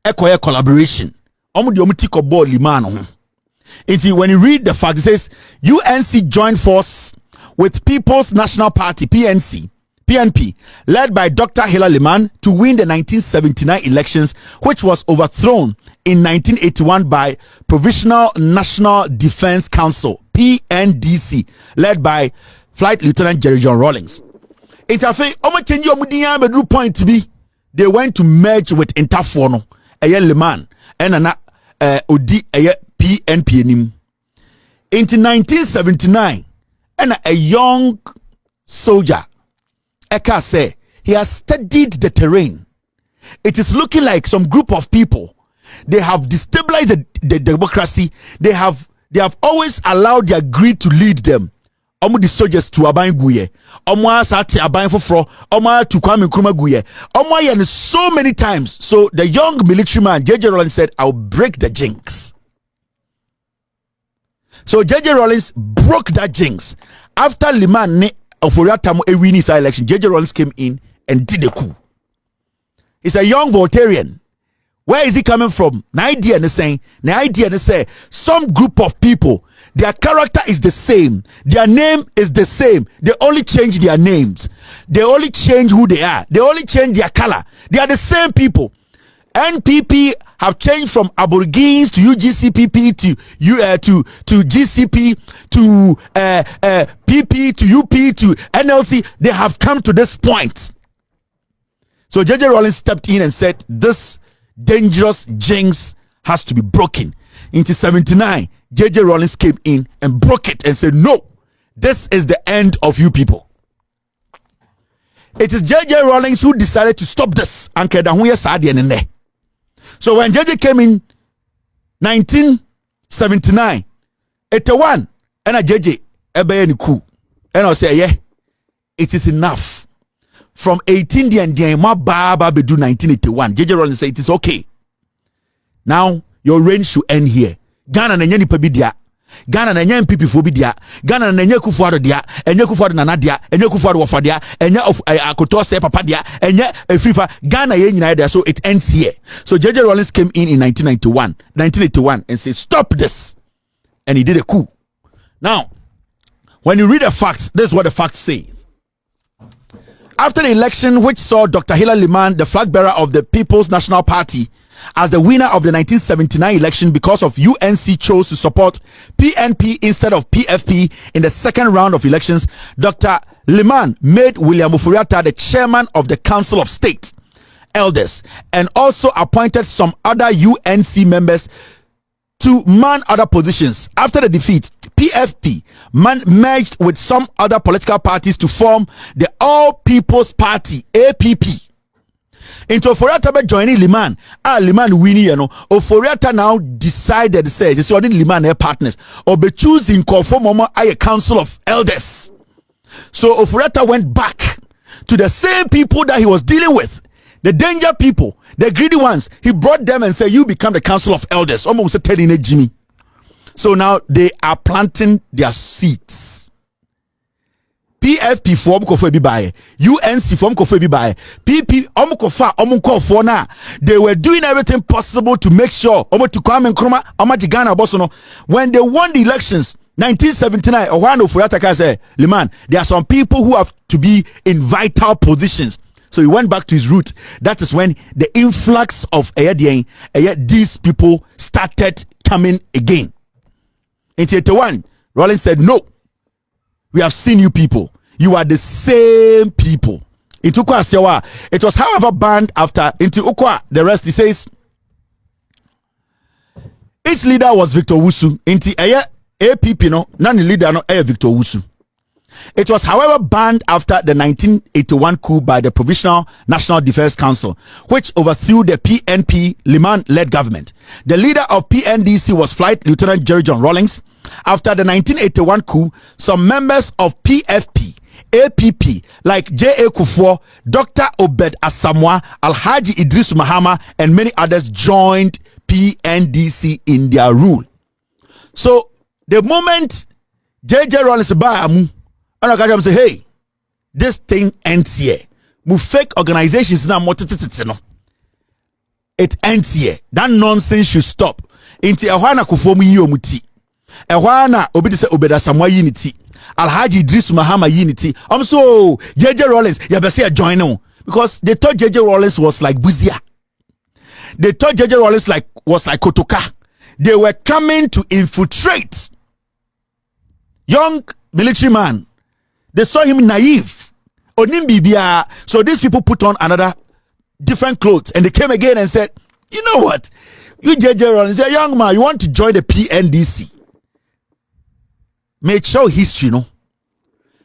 ekoye collaboration. Omudi omutiko bo Liman ho. When you read the fact, it says UNC joined force with People's National Party PNP, led by Dr. Hila Liman to win the 1979 elections, which was overthrown in 1981 by Provisional National Defense Council PNDC, led by Flight Lieutenant Jerry John Rawlings. Interface change point to be they went to merge with Interfono Liman and Odi PNP nim. In 1979 and a young soldier Eka say he has studied the terrain. It is looking like some group of people, they have destabilized the democracy. They have always allowed their greed to lead them. Omo the soldiers to aban guye. Omo asati aban foforo. Omo to Kwame Nkrumah guye. Omo yen so many times. So the young military man JJ Rawlings said, "I'll break the jinx." So JJ Rawlings broke that jinx. After Liman ne Oforiata mo win his election, JJ Rawlings came in and did the coup. He's a young Voltarian. Where is he coming from? The idea is saying, some group of people, their character is the same, their name is the same. They only change their names. They only change who they are. They only change their color. They are the same people. NPP have changed from Aborigines to UGCPP to GCP to PP to UP to NLC. They have come to this point. So JJ Rawlings stepped in and said, this dangerous jinx has to be broken. Into 79, JJ Rawlings came in and broke it and said, no, this is the end of you people. It is JJ Rawlings who decided to stop this. So when JJ came in 1979, 81, and a JJ ebe coup, and I say, yeah, it is enough. From 18 and my baba bedu 1981, JJ Rawlings said it is okay. Now your reign should end here. Ghana na nyani pabidia. Ghana na nyani pipi fobidia. Ghana na nyani kufuado dia. Enye kufuado nanadia. Enye kufuado wafadia. Enye akutose papadia. Enye frifa. Ghana ye nyina there. So it ends here. So JJ Rawlings came in 1981 and said, stop this. And he did a coup. Now, when you read the facts, this is what the facts say. After the election, which saw Dr. Hilal Liman, the flag bearer of the People's National Party, as the winner of the 1979 election because of UNC chose to support PNP instead of PFP in the second round of elections, Dr. Liman made William Ofori-Atta the chairman of the Council of State Elders and also appointed some other UNC members to man other positions. After the defeat, PFP merged with some other political parties to form the All People's Party, APP. Into Ofori-Atta joining Liman, Liman winning, Ofori-Atta now decided to say, this is what Liman their partners, or be choosing conform a council of elders. So Ofori-Atta went back to the same people that he was dealing with, the danger people, the greedy ones. He brought them and said, you become the council of elders. Almost telling it, Jimmy. So now they are planting their seeds. PFP form kofo bi bae, UNC form kofo bi bae, PP omukofa omunkofo na. They were doing everything possible to make sure omo to Kwame Nkrumah omo Ghana bosono. When they won the elections 1979, Ohana Ofori-Atta said, Liman, there are some people who have to be in vital positions. So he went back to his root. That is when the influx of these people started coming again. In 81, Rawlings said, no, we have seen you people. You are the same people. It was, however, banned after into Ukwa. The rest, he says, each leader was Victor Wusu. Into APP, no, none leader, no, Victor Wusu. It was, however, banned after the 1981 coup by the Provisional National Defense Council, which overthrew the PNP Liman-led government. The leader of PNDC was Flight Lieutenant Jerry John Rawlings. After the 1981 coup, some members of PFP, APP, like J.A. Kufuor, Dr. Obed Asamoah, Alhaji Idris Mahama, and many others joined PNDC in their rule. So, the moment J.J. Rawlings and I got say, hey, this thing ends here. Move fake organizations now. It ends here. That nonsense should stop. Inti Ehwana kufomu yi omuti. Ehwana obidi se Obed Asamoah unity. Alhaji Idris Mahama unity. So JJ Rawlings, you better say join now because they thought JJ Rawlings was like Buzia. They thought JJ Rawlings was like Kotoka. They were coming to infiltrate young military man. They saw him naive. So these people put on another different clothes and they came again and said, you know what? You JJ Rawlings, you're a young man, you want to join the PNDC. Make sure history, no?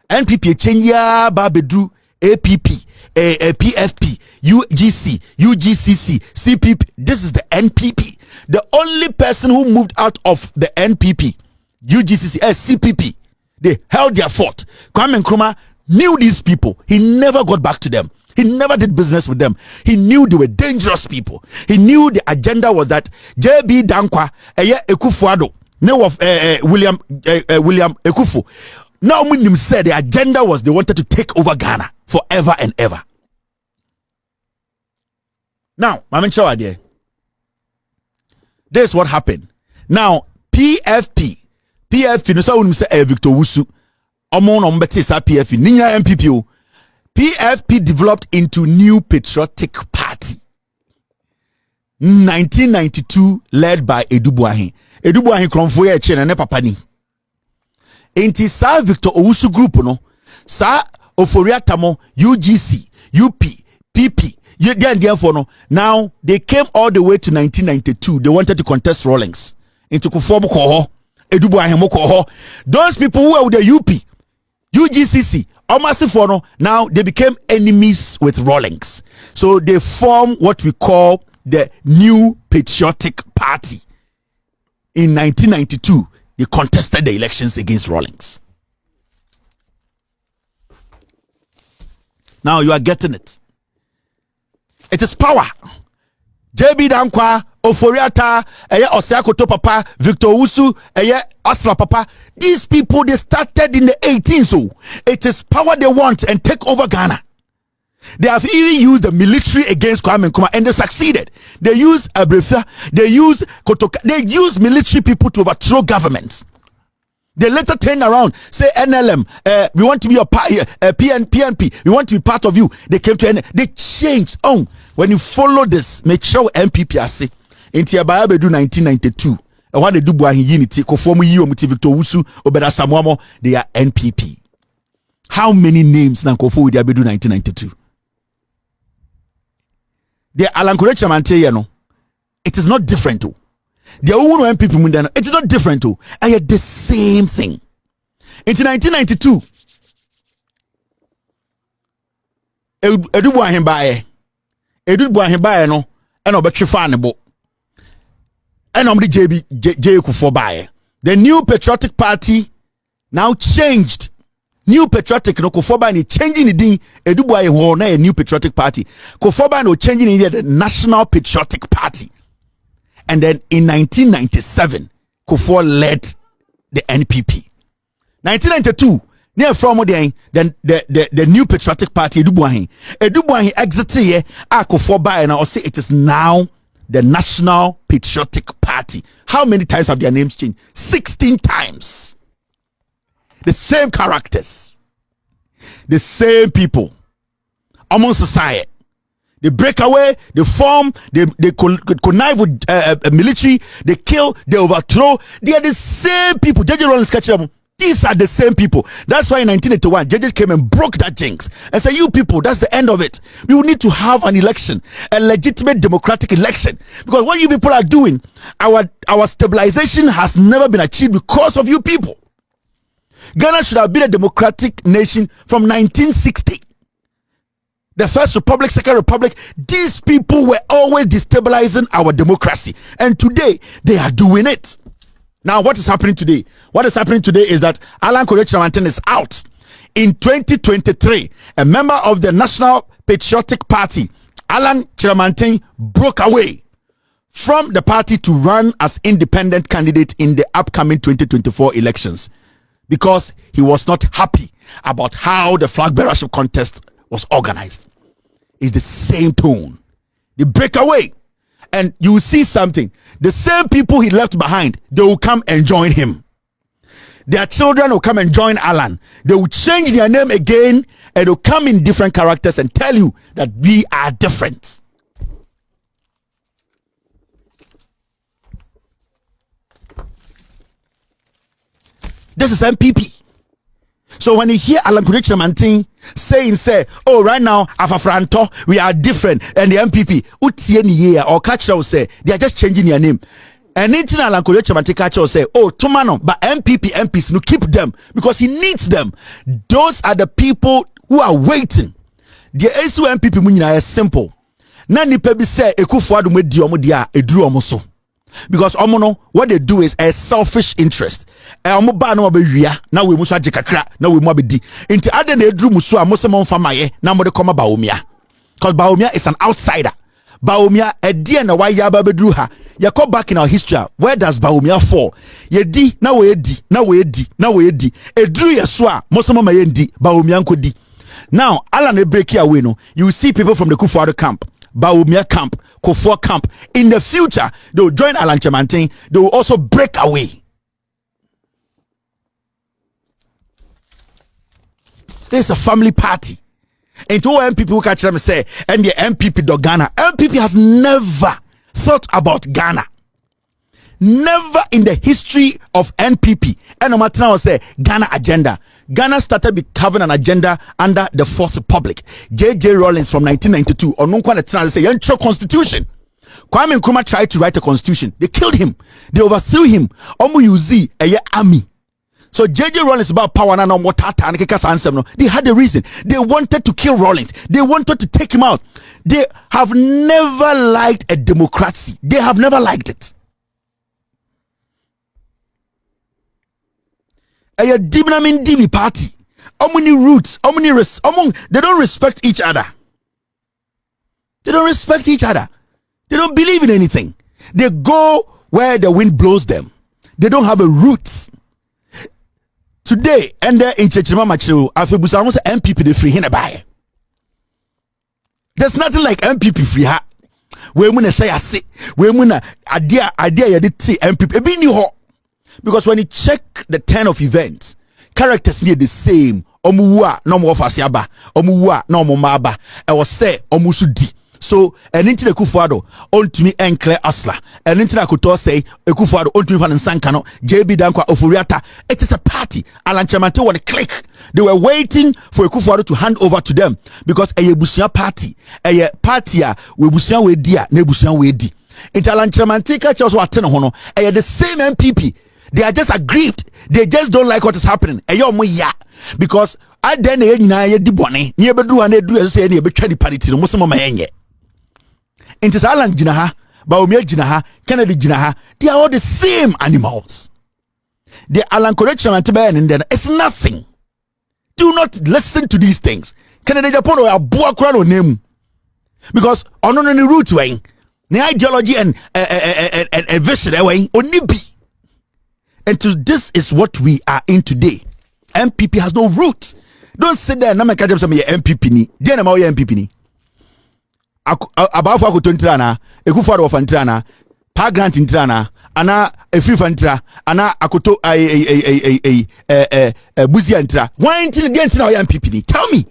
NPP, Chenya, Babedu, APP, PFP, UGC, UGCC, CPP. This is the NPP. The only person who moved out of the NPP, UGCC, CPP, they held their fort. Kwame Nkrumah knew these people. He never got back to them. He never did business with them. He knew they were dangerous people. He knew the agenda was that JB Dankwa, Ekufuado, name of William Ekufu. Now Munim said the agenda was they wanted to take over Ghana forever and ever. Now, Mamin Shaw idea. This is what happened. Now, PFP, no sa wonu say Victor Wusu. Omo no mbeti sa PFP, ninya MPP. PFP developed into New Patriotic Party. 1992 led by Edubuahin. Edubuahin kronfo ye che na ne papa ni. Enti sa Victor Owusu group no, sa Ofori-Atta mo, UGC, UP, PP, Therefore, no, now they came all the way to 1992. They wanted to contest Rawlings into Kufuor Koho, Edubu Ahemo Koho. Those people who were with the UP, UGCC, Omasifono, now they became enemies with Rawlings. So they formed what we call the New Patriotic Party. In 1992, they contested the elections against Rawlings. Now you are getting it. It is power. JB Dankwa, Oforiata, Osiakoto Papa, Victor Wusu, Asla Papa. These people, they started in the 18th. So it is power they want and take over Ghana. They have even used the military against Kwame Nkrumah and they succeeded. They used Abrefa, they used Kotoka, they used military people to overthrow governments. They later turned around, say NLM, we want to be a PNP, we want to be part of you. They came to NLM, they changed. When you follow this, make sure MPP are say, into Abayabedu 1992, and what they do by unity, Kofomu Yi Omuti Victor Wusu, Obeda Samuamo, they are NPP. How many names na Kofomu with Abedu 1992? They are Alan Kure Chamante, no. It is not different too. The own MPP Mundana, it is not different too. I had the same thing. Into 1992, Edubu Ahembaye no, and Obetrifanebo, and Omri JB Kufuor baye. The New Patriotic Party now changed. New Patriotic no Kufuor baye changing the thing. Edubu Ahembaye a New Patriotic Party. Kufuor baye no changing the National Patriotic Party. And then in 1997, Kufuor led the NPP. 1992, near from then the New Patriotic Party, Edubuahin exited here, Kufuor baye and I say it is now the National Patriotic Party. How many times have their names changed? 16 times. The same characters, the same people among society. They break away, they form, they connive with military, they kill, they overthrow. They are the same people. JJ Rawlings catch them. These are the same people. That's why in 1981, judges came and broke that jinx and said, you people, that's the end of it. We will need to have an election, a legitimate democratic election. Because what you people are doing, our stabilization has never been achieved because of you people. Ghana should have been a democratic nation from 1960. The First Republic, Second Republic, these people were always destabilizing our democracy. And today, they are doing it. Now, what is happening today? What is happening today is that Alan Kore Chamante is out. In 2023, a member of the National Patriotic Party, Alan Chamante, broke away from the party to run as independent candidate in the upcoming 2024 elections because he was not happy about how the flag bearership contest was organized. It's the same tone. They break away and you will see something. The same people he left behind, they will come and join him. Their children will come and join Alan. They will change their name again and they'll come in different characters and tell you that we are different. This is MPP. So when you hear Alan Kore Chamante say, oh, right now, Afafranto, we are different, and the MPP, Utieni or Catcher will say, they are just changing their name. And anything Alan Kore Chamante Catcher will say, oh, Tomano, but MPs, no, keep them, because he needs them. Those are the people who are waiting. The issue MPP munina is simple. Nani pebi say, Ekufuor adu di omo dia, edru omo so. Because omono, what they do is a selfish interest. Omo ba no be wia na we muso age kakra na we mu abedi. Inti ade na edru muso a mose mon fama ye na mo de koma Baomia. Because Baomia is an outsider. Baomia edie na why ya ba bedru ha. You go back in our history. Where does Baomia fall? Ye di na we di na we di na we di. Edru ye so a mose mon ma ye ndi Baomia nkodi. Now, Alan break here away no. You see people from the Kufuor camp, Baomia camp, Kufuor camp. In the future, they will join Alan Chamante. They will also break away. There's a family party. And to all MPP who catch them say, and the MPP do Ghana. MPP has never thought about Ghana. Never in the history of NPP. And no matter what say Ghana agenda. Ghana started becoming an agenda under the Fourth Republic. J.J. Rawlings from 1992 or no one say yentro constitution. Kwame Nkrumah tried to write a constitution. They killed him. They overthrew him. Omu yuzi a army. So J.J. Rawlings about power na no tata no. They had a reason. They wanted to kill Rawlings. They wanted to take him out. They have never liked a democracy. They have never liked it. A Dibnamin Divi party. How many roots? How many they don't respect each other. They don't respect each other. They don't believe in anything. They go where the wind blows them. They don't have a roots. Today, and there in Chechima Machiru, Afebusa almost MPP the free hin buy. There's nothing like MPP free ha. We muna say ase. We muna idea you did see MPP. Ebi ni ho. Because when you check the turn of events, characters near the same. Omuwa no mo fasiaba. Omuwa no mo maba. I was say omusudi. So into the Kufuado on to me and Claire Asla and into the Kuto say a Kufuado on to me and Sankano JB Dankwa Ofuriata. It is a party. Alan Chamante was a click. They were waiting for a Kufuado to hand over to them because a Busia party, a party we Busia we dia, Nebusia we di. It's Alan Chamante catches what hono. The same MPP. They are just aggrieved. They just don't like what is happening. Because I then di bone. Near Bedru and Edu say any betray the party. No Muslim mayenye. Into Alan Jinaha, Baumia Jinaha, Kennedy Jinaha, they are all the same animals. The Alan correction and Tiban and then it's nothing. Do not listen to these things. Kennedy Japan or a Buakrano name. Because on any root way, the ideology and vision away only be. And to this is what we are in today. MPP has no roots. Don't sit there and I'm catch up some MPP ni. Then I'm all MPP ni. About for Kutuntrana, a Kufar of Antrana, Pagrant Intrana, Ana a free fantra, Ana Akoto a Buziantra. Why until again to our MPP? Tell me.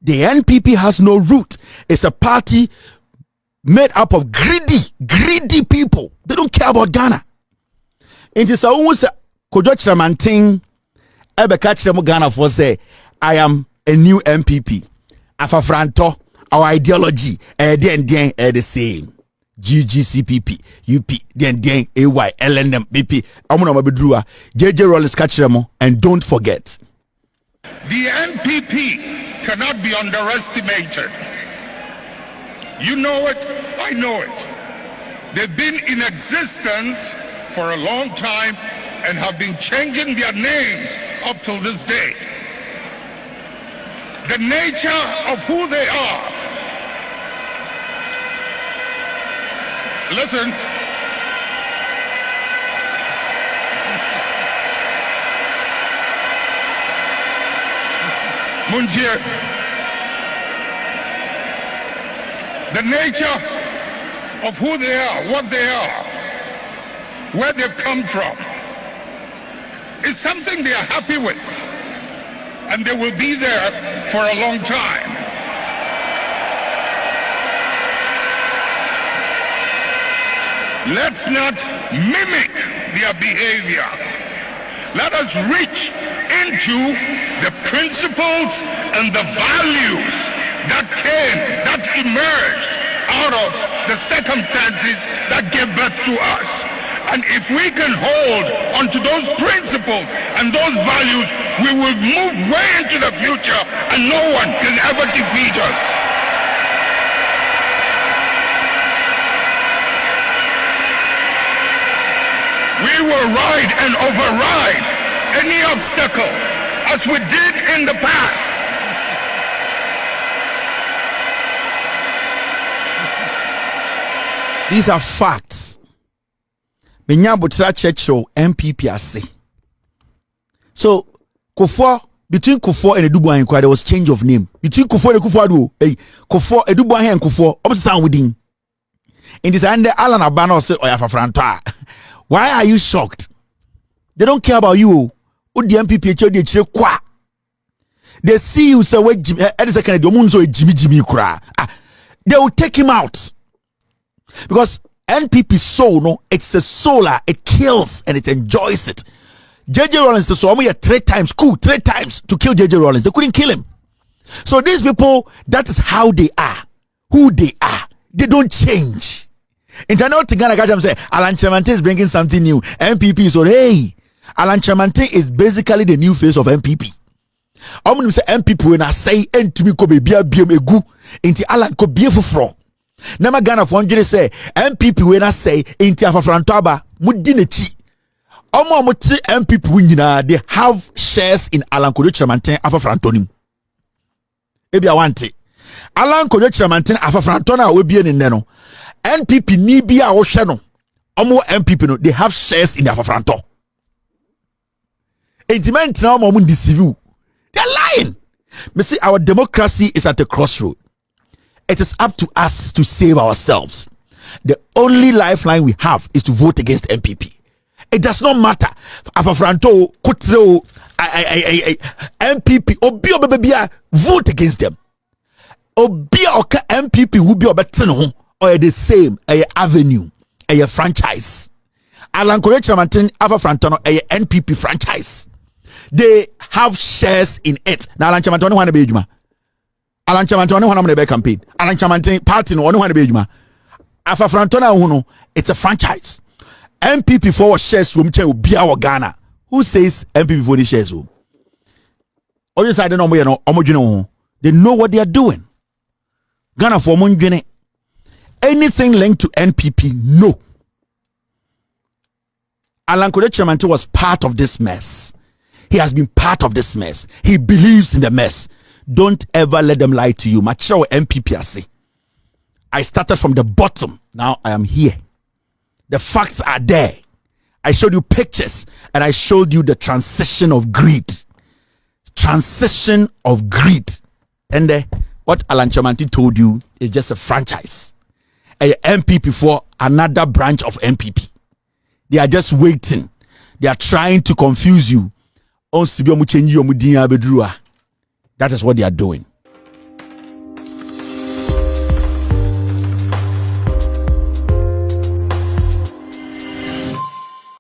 The NPP has no root. It's a party made up of greedy people. They don't care about Ghana. It is almost Kodochra Manting Ebekachra Ghana for say, I am a new MPP. Afafranto. Our ideology, the same. GGCPP, UP, AY, LNM, BP, Amunamabidrua, JJ Rawlings Kachiramo, and don't forget. The NPP cannot be underestimated. You know it, I know it. They've been in existence for a long time and have been changing their names up till this day. The nature of who they are. Listen. Munjir. The nature of who they are, what they are, where they've come from, is something they are happy with. And they will be there for a long time. Let's not mimic their behavior. Let us reach into the principles and the values that emerged out of the circumstances that gave birth to us. And if we can hold onto those principles and those values, we will move way into the future and no one can ever defeat us. We will ride and override any obstacle as we did in the past. These are facts. Benyabutra Churchill MPP ase. So Kufuor, between Kufuor and Edubuahin Inquiry, there was change of name. Between Kufuor and Kufuor, Kufuor, Edubuahin and Kufuor, up to sound within. In this end, Alan Abano say, "Oh, for Franta." Why are you shocked? They don't care about you. The MPP, they see you say, "Wait, Jimmy, Jimmy, Jimmy, They will take him out because NPP soul, no, it's a soul, it kills and it enjoys it. JJ Rawlings, so almost 3 times, 3 times to kill JJ Rawlings. They couldn't kill him. So these people, that is how they are, who they are. They don't change. Internal Tigana Gajam say, Alan Chamante is bringing something new. MPP, so hey, Alan Chamante is basically the new face of MPP. I'm going to say MPP when I say, and to me, Kobe Bia Egu, into Alan Kobe Fro. Nama Ghana for say, MPP when I say, into Afafrantaba, Mudinechi. Omo MPP winina, they have shares in Alan Kobe Chamante Afafrantonim. Maybe I want it. Alan Kobe Chamante Afafrantona will be in Neno. NPP ni bia o hwe no omo MPP no they have shares in the Afafranto. Intimate now omo deceive. They're lying. Me see our democracy is at a crossroad. It is up to us to save ourselves. The only lifeline we have is to vote against MPP. It does not matter. Afafranto, Kutro, MPP, obi obebia vote against them. Obi oka MPP who be obetino or the same avenue, a franchise. Alan Koye Chamantin Afafrantono a NPP franchise. They have shares in it. Now Alan Chamantin one be juma. Alan Chamantin one be campaign. Alan Chamantin party no one be juma. Afafrantona uno, it's a franchise. MPP for shares from Bia or Ghana. Who says MPP for the shares? Or just I don't know. They know what they are doing. Ghana for Munjene. Anything linked to NPP, no. Alan Koye Chamantin was part of this mess. He has been part of this mess. He believes in the mess. Don't ever let them lie to you. Macho MPP, I say. I started from the bottom. Now I am here. The facts are there. I showed you pictures and I showed you the transition of greed. Transition of greed. And what Alan Chamantin told you is just a franchise. A MPP for another branch of MPP. They are just waiting. They are trying to confuse you. That is what they are doing.